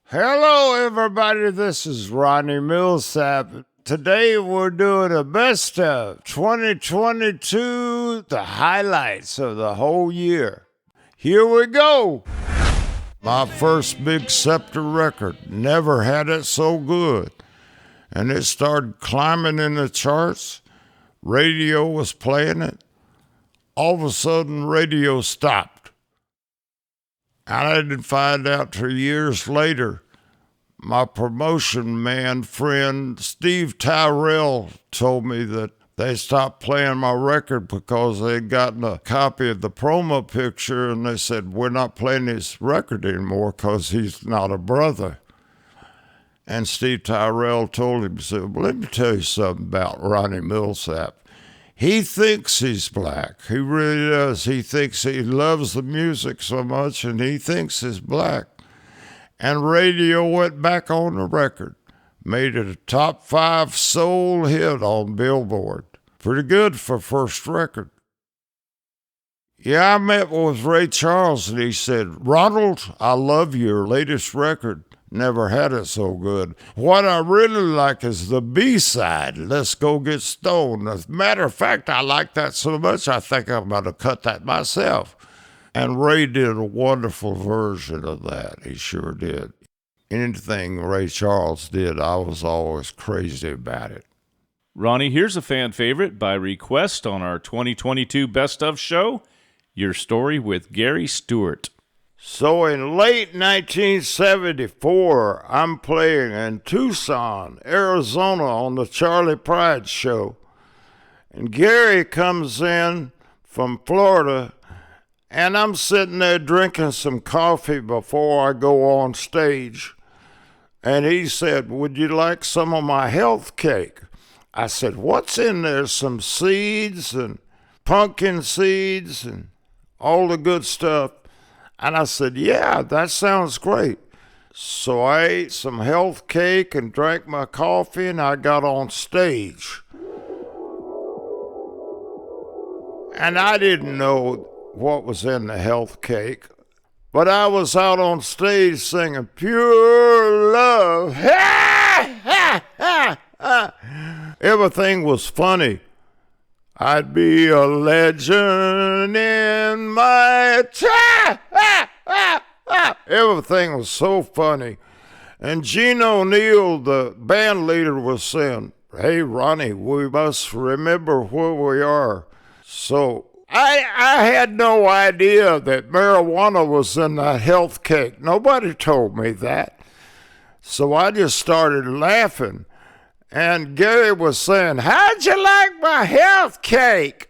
Hello, everybody. This is Ronnie Milsap. Today we're doing a best of 2022, the highlights of the whole year. Here we go. My first big Scepter record, Never Had It So Good. And it started climbing in the charts. Radio was playing it. All of a sudden, radio stopped. And I didn't find out till years later. My promotion man friend, Steve Tyrell, told me that they stopped playing my record because they'd gotten a copy of the promo picture and they said, we're not playing his record anymore because he's not a brother. And Steve Tyrell told him, said, well, let me tell you something about Ronnie Milsap. He thinks he's black. He really does. He thinks he loves the music so much, and he thinks he's black. And radio went back on the record. Made it a top 5 soul hit on Billboard. Pretty good for first record. Yeah, I met with Ray Charles, and he said, Ronald, I love your latest record. Never Had It So Good. What I really like is the B-side, Let's Go Get Stoned. As a matter of fact, I like that so much, I think I'm going to cut that myself. And Ray did a wonderful version of that. He sure did. Anything Ray Charles did, I was always crazy about it. Ronnie, here's a fan favorite by request on our 2022 Best Of show, Your Story with Gary Stewart. So in late 1974, I'm playing in Tucson, Arizona on the Charlie Pride show. And Gary comes in from Florida, and I'm sitting there drinking some coffee before I go on stage. And he said, would you like some of my health cake? I said, what's in there? Some seeds and pumpkin seeds and all the good stuff. And I said, yeah, that sounds great. So I ate some health cake and drank my coffee, and I got on stage. And I didn't know what was in the health cake, but I was out on stage singing Pure Love. Ha, ha, ha, ha. Everything was funny. I'd be a legend in my time. Everything was so funny. And Gene O'Neill, the band leader, was saying, hey, Ronnie, we must remember where we are. So I had no idea that marijuana was in the health cake. Nobody told me that. So I just started laughing. And Gary was saying, how'd you like my health cake?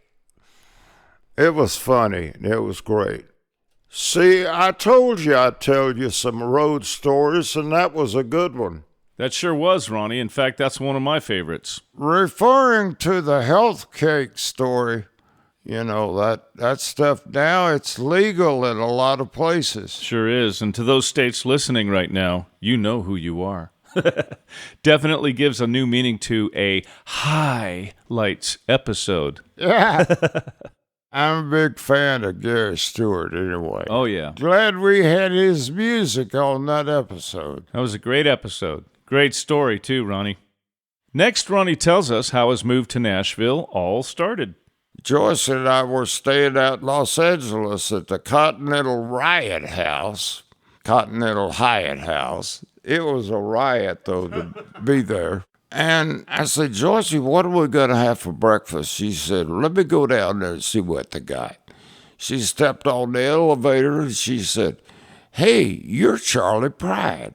It was funny. It was great. See, I told you I'd tell you some road stories, and that was a good one. That sure was, Ronnie. In fact, that's one of my favorites. Referring to the health cake story, you know, that stuff now, it's legal in a lot of places. Sure is. And to those states listening right now, you know who you are. Definitely gives a new meaning to a highlights episode. Yeah. I'm a big fan of Gary Stewart anyway. Oh, yeah. Glad we had his music on that episode. That was a great episode. Great story, too, Ronnie. Next, Ronnie tells us how his move to Nashville all started. Joyce and I were staying out in Los Angeles at the Continental Hyatt House. It was a riot, though, to be there. And I said, Joyce, what are we going to have for breakfast? She said, let me go down there and see what they got. She stepped on the elevator and she said, hey, you're Charlie Pride.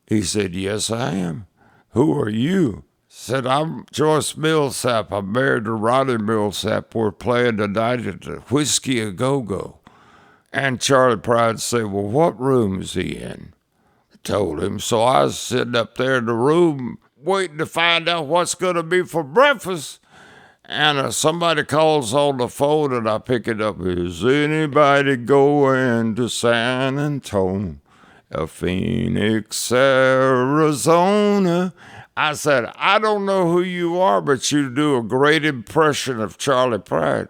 He said, yes, I am. Who are you? Said, I'm Joyce Milsap. I'm married to Ronnie Milsap. We're playing tonight at the Whiskey A Go-Go. And Charlie Pride said, well, what room is he in? I told him. So I was sitting up there in the room waiting to find out what's going to be for breakfast. And somebody calls on the phone, and I pick it up. Is anybody going to San Antonio, Phoenix, Arizona? I said, I don't know who you are, but you do a great impression of Charlie Pride.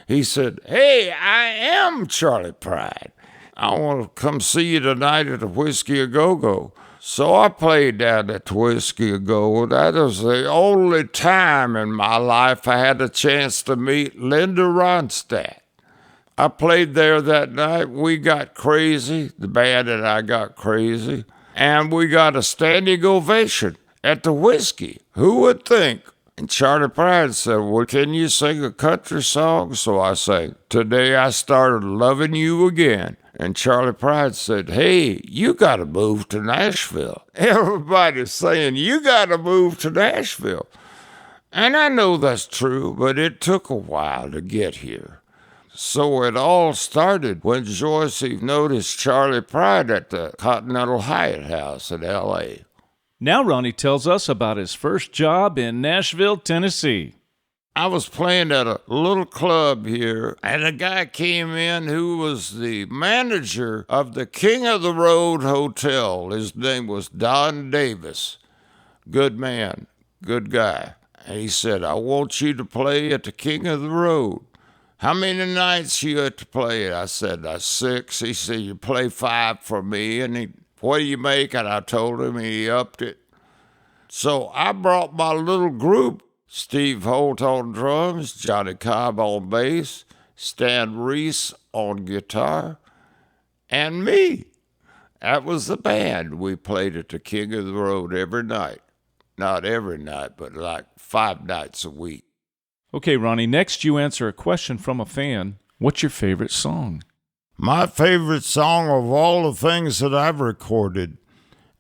He said, hey, I am Charlie Pride. I want to come see you tonight at the Whiskey A Go-Go. So I played down at the Whiskey A Go. That was the only time in my life I had a chance to meet Linda Ronstadt. I played there that night. We got crazy. The band and I got crazy. And we got a standing ovation at the Whiskey. Who would think? And Charlie Pride said, well, can you sing a country song? So I sang, Today I Started Loving You Again. And Charlie Pride said, hey, you got to move to Nashville. Everybody's saying, you got to move to Nashville. And I know that's true, but it took a while to get here. So it all started when Joyce noticed Charlie Pride at the Continental Hyatt House in L.A. Now Ronnie tells us about his first job in Nashville, Tennessee. I was playing at a little club here, and a guy came in who was the manager of the King of the Road Hotel. His name was Don Davis. Good man, good guy. And he said, I want you to play at the King of the Road. How many nights you had to play it? I said, 6. He said, you play 5 for me. And what do you make? And I told him, and he upped it. So I brought my little group. Steve Holt on drums, Johnny Cobb on bass, Stan Reese on guitar, and me. That was the band. We played at the King of the Road every night. Not every night, but like 5 nights a week. Okay, Ronnie, next you answer a question from a fan. What's your favorite song? My favorite song of all the things that I've recorded,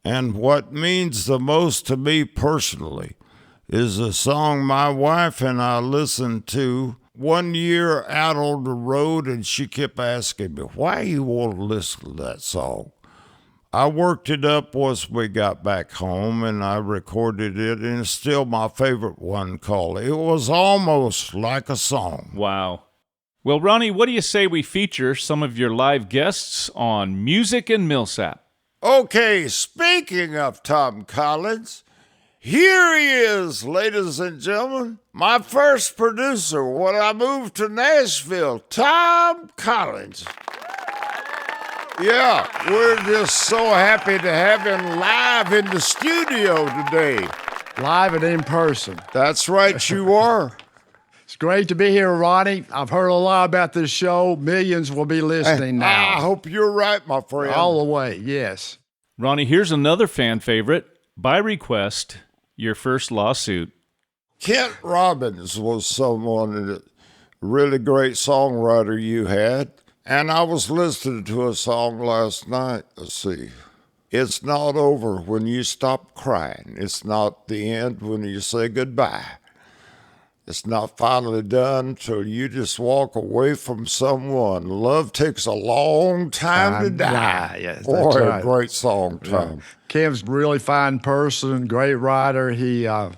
and what means the most to me personally, is a song my wife and I listened to one year out on the road, and she kept asking me, why you want to listen to that song? I worked it up once we got back home, and I recorded it, and it's still my favorite one called It Was Almost Like a Song. Wow. Well, Ronnie, what do you say we feature some of your live guests on Music and Milsap? Okay, speaking of Tom Collins, here he is, ladies and gentlemen, my first producer when I moved to Nashville, Tom Collins. Yeah, we're just so happy to have him live in the studio today. Live and in person. That's right, you are. It's great to be here, Ronnie. I've heard a lot about this show. Millions will be listening now. I hope you're right, my friend. All the way, yes. Ronnie, here's another fan favorite. By request, your first lawsuit. Kent Robbins was someone, a really great songwriter you had. And I was listening to a song last night. Let's see. It's not over when you stop crying. It's not the end when you say goodbye. It's not finally done till you just walk away from someone. Love takes a long time to die. Yes, Boy, that's right. A great song, Tom. Kim's a really fine person, great writer. He was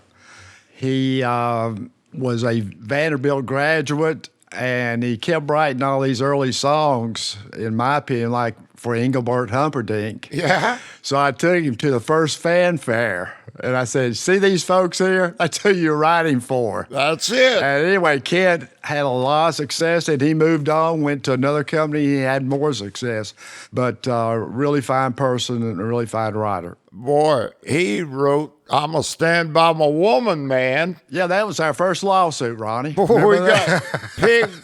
a Vanderbilt graduate, and he kept writing all these early songs, in my opinion, like for Engelbert Humperdinck. Yeah? So I took him to the first fanfare, and I said, see these folks here? That's who you're writing for. That's it. And anyway, Kent had a lot of success, and he moved on, went to another company. He had more success, but really fine person and a really fine writer. Boy, he wrote, I'm a stand by my woman, man. Yeah, that was our first lawsuit, Ronnie. Boy, we got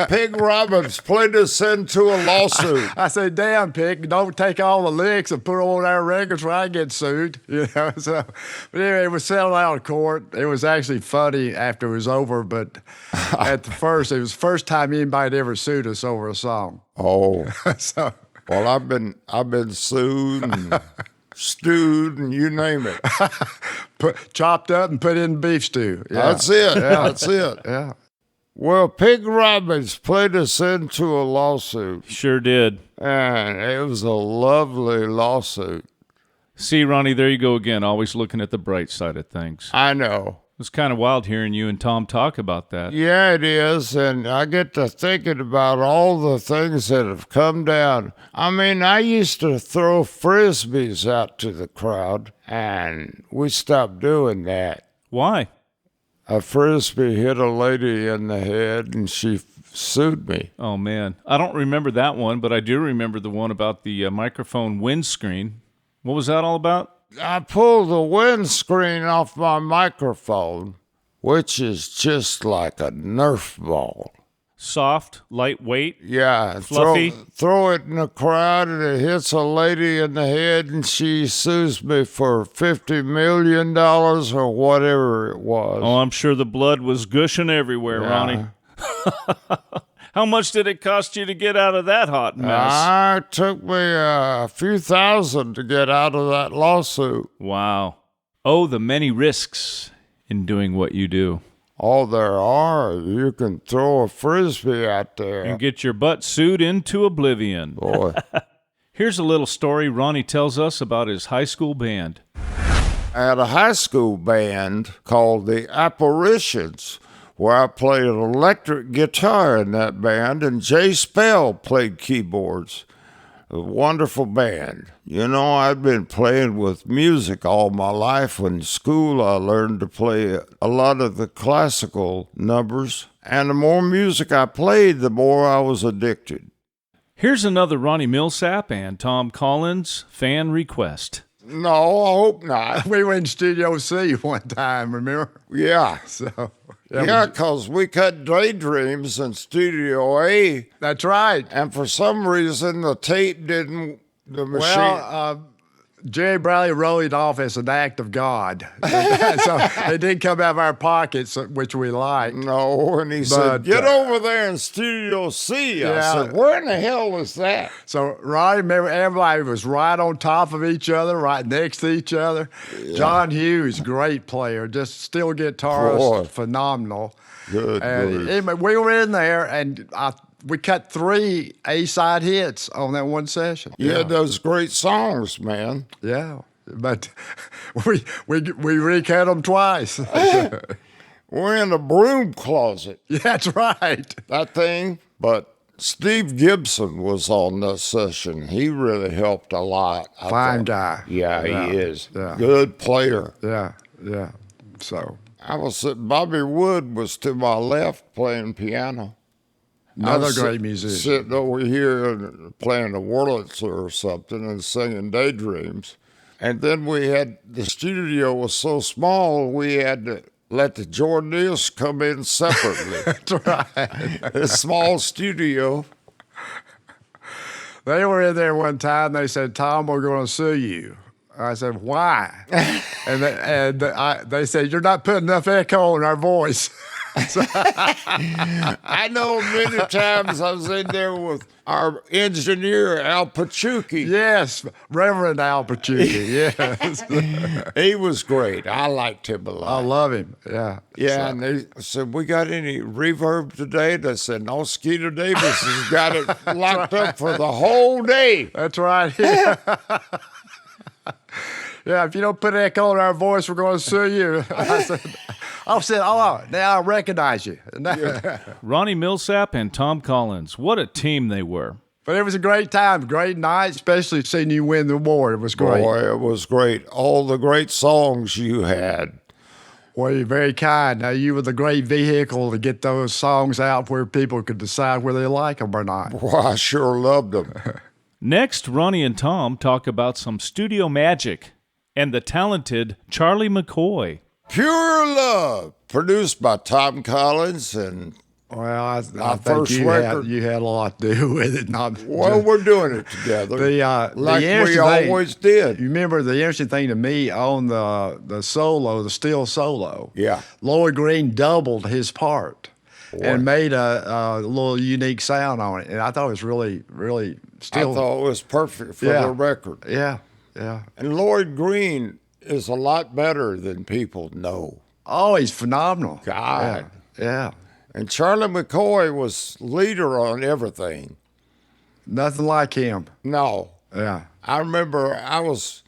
Pig Robbins played us into a lawsuit. I said, damn, Pig, don't take all the licks and put on our records where I get sued. You know, so, but anyway, it was settled out of court. It was actually funny after it was over, but at the first, it was the first time anybody ever sued us over a song. Oh, So, well, I've been sued and stewed and you name it. chopped up and put in beef stew. Yeah. That's it. That's it. Yeah. Well, Pig Robbins played us into a lawsuit, Sure did. and it was a lovely lawsuit. See, Ronnie, there you go again, always looking at the bright side of things. I know. It's kind of wild hearing you and Tom talk about that. Yeah, it is, and I get to thinking about all the things that have come down. I mean, I used to throw Frisbees out to the crowd, and we stopped doing that. Why? A Frisbee hit a lady in the head, and she sued me. Oh, man. I don't remember that one, but I do remember the one about the microphone windscreen. What was that all about? I pulled the windscreen off my microphone, which is just like a Nerf ball. Soft, lightweight, Yeah, fluffy. Throw it in the crowd and it hits a lady in the head and she sues me for $50 million or whatever it was. Oh, I'm sure the blood was gushing everywhere, Ronnie. How much did it cost you to get out of that hot mess? It took me a few thousand to get out of that lawsuit. Wow. Oh, the many risks in doing what you do. Oh, there are. You can throw a Frisbee out there. And get your butt sued into oblivion. Boy. Here's a little story Ronnie tells us about his high school band. I had a high school band called the Apparitions, where I played an electric guitar in that band, and Jay Spell played keyboards. A wonderful band. You know, I'd been playing with music all my life. In school, I learned to play a lot of the classical numbers, and the more music I played, the more I was addicted. Here's another Ronnie Milsap and Tom Collins fan request. No, I hope not. We went in Studio C one time, remember? Yeah. So Yeah, because we cut Daydreams in Studio A, that's right. and for some reason the tape didn't, the machine. Well, Jerry Bradley wrote it off as an act of God. So it didn't come out of our pockets, which we liked. No, and he said, get over there in Studio C. I Yeah. said, where in the hell is that? So Ronnie, remember, everybody was right on top of each other, right next to each other. John Hughes, great player, just still guitarist, Boy. phenomenal. Good And grief. anyway, we were in there, and we cut 3 A-side hits on that one session. You had those great songs, man. Yeah, but we recut them twice. We're in the Broom Closet, That's right. that thing. But Steve Gibson was on this session. He really helped a lot. I Fine thought. guy. Yeah, he is. Yeah. Good player. Yeah. So I was sitting, Bobby Wood was to my left playing piano. I another was great musician. Sitting over here and playing a Wurlitzer or something and singing Daydreams. And then we had, the studio was so small, we had to let the Jordanaires come in separately. That's right. A small studio. They were in there one time. They said, "Tom, we're going to sue you." I said, "Why?" They said, "You're not putting enough echo in our voice." I know many times I was in there with our engineer, Al Pachucki. Yes, Reverend Al Pachucki. Yes, He was great. I liked him a I lot. love him. Yeah, Yeah, and they said, we got any reverb today? They said, no, Skeeter Davis has got it locked up for the whole day. that's right. Yeah, if you don't put echo in our voice, we're going to sue you. I said, oh, now I recognize you. Ronnie Milsap and Tom Collins. What a team they were. But it was a great time, great night, especially seeing you win the award. It was great. Boy, it was great. All the great songs you had. Well, you're very kind. Now, you were the great vehicle to get those songs out where people could decide whether they like them or not. Boy, I sure loved them. Next, Ronnie and Tom talk about some studio magic and the talented Charlie McCoy. Pure Love, produced by Tom Collins. And, Well, I think first record. you had a lot to do with it. well, we're doing it together. Like we interesting always did. You remember the interesting thing to me on the solo, the steel solo? Yeah. Lloyd Green doubled his part and made a little unique sound on it. And I thought it was really, really still. I thought it was perfect for Yeah. the record. Yeah. And Lloyd Green is a lot better than people know. Oh, he's phenomenal. God. Yeah. And Charlie McCoy was leader on everything. Nothing like him. No. Yeah. I remember I was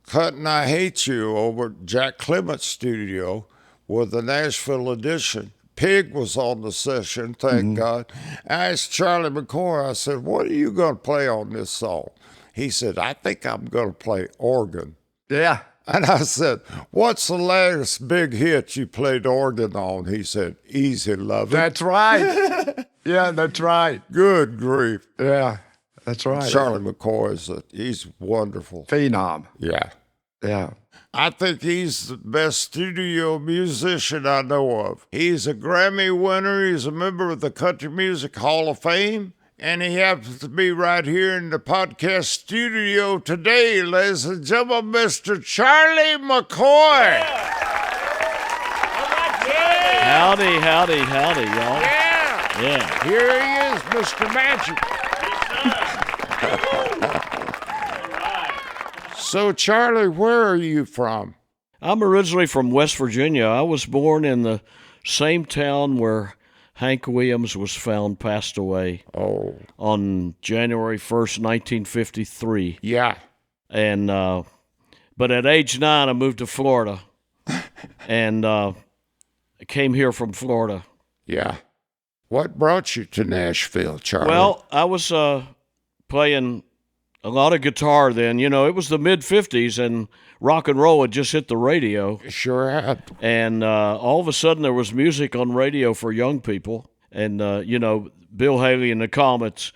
cutting I Hate You over at Jack Clement's studio with the Nashville edition. Pig was on the session, thank God. I asked Charlie McCoy, I said, what are you going to play on this song? He said, I think I'm going to play organ. Yeah. And I said, what's the last big hit you played organ on? He said, Easy Lovin'. That's right. Yeah, that's right. Good grief. Yeah, that's right. Charlie McCoy he's wonderful. Phenom. Yeah. Yeah. I think he's the best studio musician I know of. He's a Grammy winner. He's a member of the Country Music Hall of Fame. And he happens to be right here in the podcast studio today, ladies and gentlemen, Mr. Charlie McCoy. Howdy, howdy, howdy, y'all. Yeah. Yeah. Here he is, Mr. Magic. So, Charlie, where are you from? I'm originally from West Virginia. I was born in the same town where Hank Williams was found passed away on January 1st, 1953. Yeah. And but at age 9, I moved to Florida and came here from Florida. Yeah. What brought you to Nashville, Charlie? Well, I was playing a lot of guitar then. You know, it was the mid-'50s, and rock and roll had just hit the radio. Sure had. And all of a sudden there was music on radio for young people. And, you know, Bill Haley and the Comets,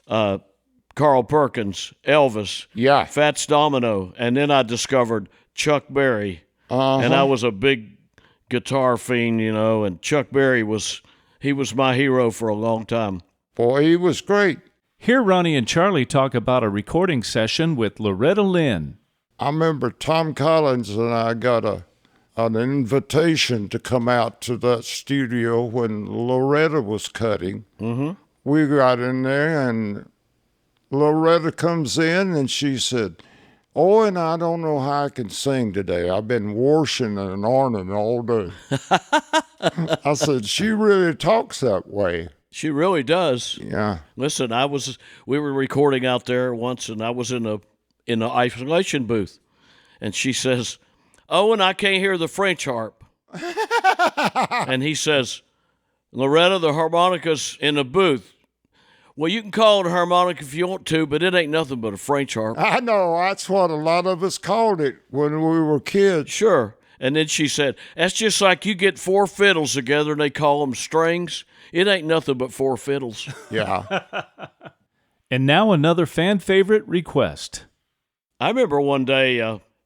Carl Perkins, Elvis, Yeah. Fats Domino. And then I discovered Chuck Berry. And I was a big guitar fiend, you know, and Chuck Berry was my hero for a long time. Boy, he was great. Here Ronnie and Charlie talk about a recording session with Loretta Lynn. I remember Tom Collins and I got an invitation to come out to that studio when Loretta was cutting. Mm-hmm. We got in there, and Loretta comes in, and she said, "Oh, and I don't know how I can sing today. I've been washing and ironing all day." I said, "She really talks that way." She really does. Yeah. Listen, we were recording out there once, and I was in the isolation booth, and she says, "Oh, and I can't hear the French harp." And he says, "Loretta, the harmonica's in the booth." "Well, you can call it a harmonica if you want to, but it ain't nothing but a French harp." I know. That's what a lot of us called it when we were kids. Sure. And then she said, "That's just like you get 4 fiddles together and they call them strings. It ain't nothing but 4 fiddles." Yeah. And now another fan favorite request. I remember one day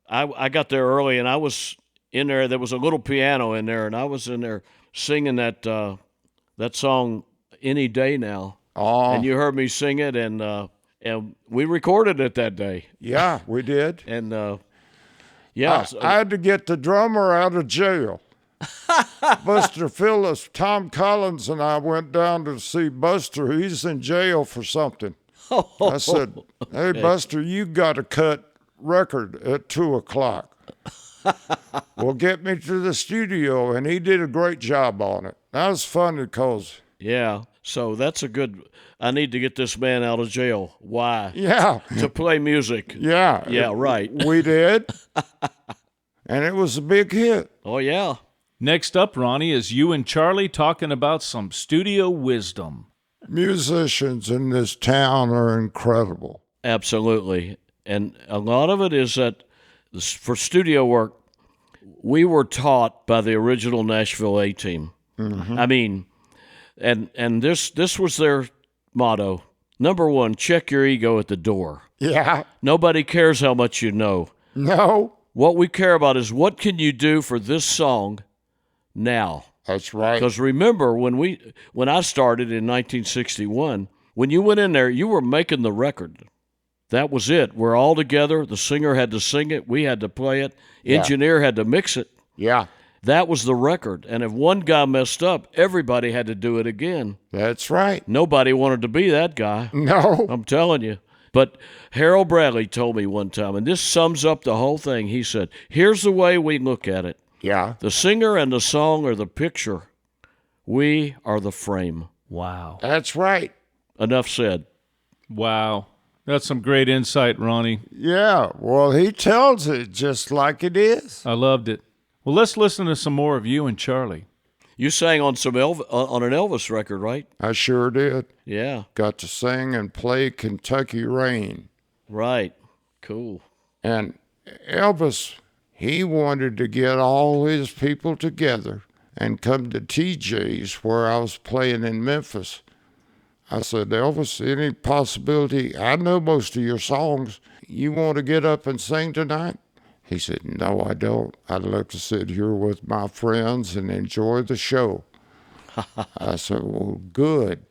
I got there early, and I was in there. There was a little piano in there, and I was in there singing that song "Any Day Now." Oh. And you heard me sing it, and we recorded it that day. Yeah, we did. And yeah, I had to get the drummer out of jail. Buster Phillips, Tom Collins, and I went down to see Buster. He's in jail for something. I said, "Hey, Buster, you got to cut record at 2:00. Well, get me to the studio," and he did a great job on it. That was fun because... yeah. So that's a good. I need to get this man out of jail. Why? Yeah. To play music. Yeah. Yeah, right. We did. And it was a big hit. Oh, yeah. Next up, Ronnie, is you and Charlie talking about some studio wisdom. Musicians in this town are incredible. Absolutely. And a lot of it is that for studio work, we were taught by the original Nashville A-team. Mm-hmm. I mean, and this was their motto. Number 1, check your ego at the door. Yeah. Nobody cares how much you know. No. What we care about is what can you do for this song now? That's right. Because remember, when I started in 1961, when you went in there, you were making the record. That was it. We're all together. The singer had to sing it. We had to play it. Engineer had to mix it. Yeah. That was the record. And if one guy messed up, everybody had to do it again. That's right. Nobody wanted to be that guy. No. I'm telling you. But Harold Bradley told me one time, and this sums up the whole thing. He said, "Here's the way we look at it. Yeah. The singer and the song are the picture. We are the frame." Wow. That's right. Enough said. Wow. That's some great insight, Ronnie. Yeah. Well, he tells it just like it is. I loved it. Well, let's listen to some more of you and Charlie. You sang on on an Elvis record, right? I sure did. Yeah. Got to sing and play Kentucky Rain. Right. Cool. And Elvis, he wanted to get all his people together and come to TJ's where I was playing in Memphis I said, Elvis, any possibility? I know most of your songs. You want to get up and sing tonight? He said, no, I don't. I'd love to sit here with my friends and enjoy the show. I said, well, good.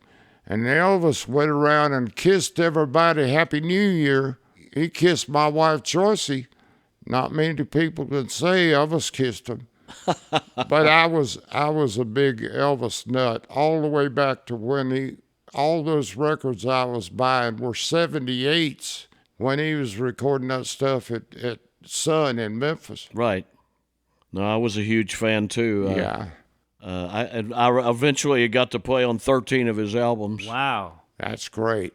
And Elvis went around and kissed everybody Happy New Year. He kissed my wife, Joyce. Not many people can say Elvis kissed him. But I was a big Elvis nut all the way back to when all those records I was buying were 78s when he was recording that stuff at Sun in Memphis. Right. No, I was a huge fan too. Yeah. I eventually got to play on 13 of his albums. Wow. That's great.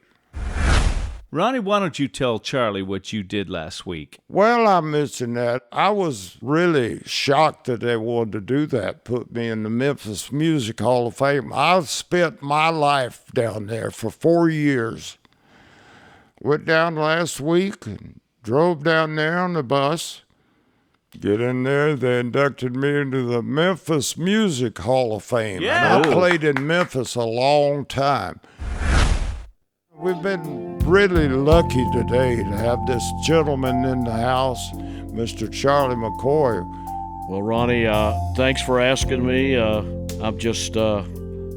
Ronnie, why don't you tell Charlie what you did last week? Well, I mentioned that. I was really shocked that they wanted to do that, put me in the Memphis Music Hall of Fame. I've spent my life down there for 4 years. Went down last week and drove down there on the bus. Get in there, they inducted me into the Memphis Music Hall of Fame. Yeah. And I played in Memphis a long time. We've been really lucky today to have this gentleman in the house, Mr. Charlie McCoy. Well, Ronnie, thanks for asking me.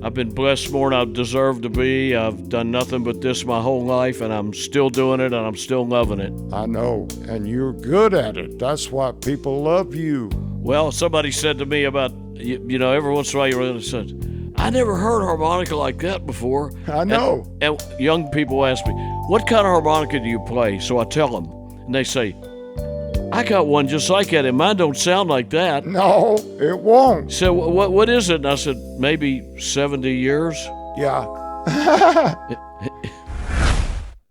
I've been blessed more than I deserve to be. I've done nothing but this my whole life, and I'm still doing it, and I'm still loving it. I know, and you're good at it. That's why people love you. Well, somebody said to me about, every once in a while you really said, I never heard harmonica like that before. I know. And young people ask me, what kind of harmonica do you play? So I tell them, and they say, I got one just like that, and mine don't sound like that. No, it won't. So what is it? And I said, maybe 70 years. Yeah.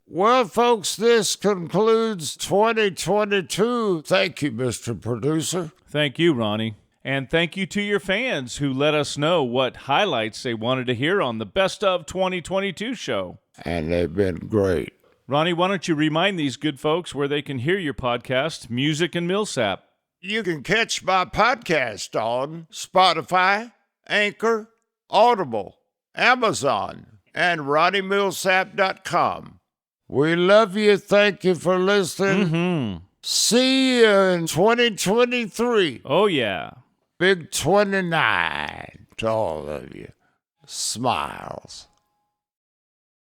Well, folks, this concludes 2022. Thank you, Mr. Producer. Thank you, Ronnie. And thank you to your fans who let us know what highlights they wanted to hear on the Best of 2022 show. And they've been great. Ronnie, why don't you remind these good folks where they can hear your podcast, Music and Milsap? You can catch my podcast on Spotify, Anchor, Audible, Amazon, and RonnieMilsap.com. We love you. Thank you for listening. Mm-hmm. See you in 2023. Oh, yeah. Big 29 to all of you. Smiles.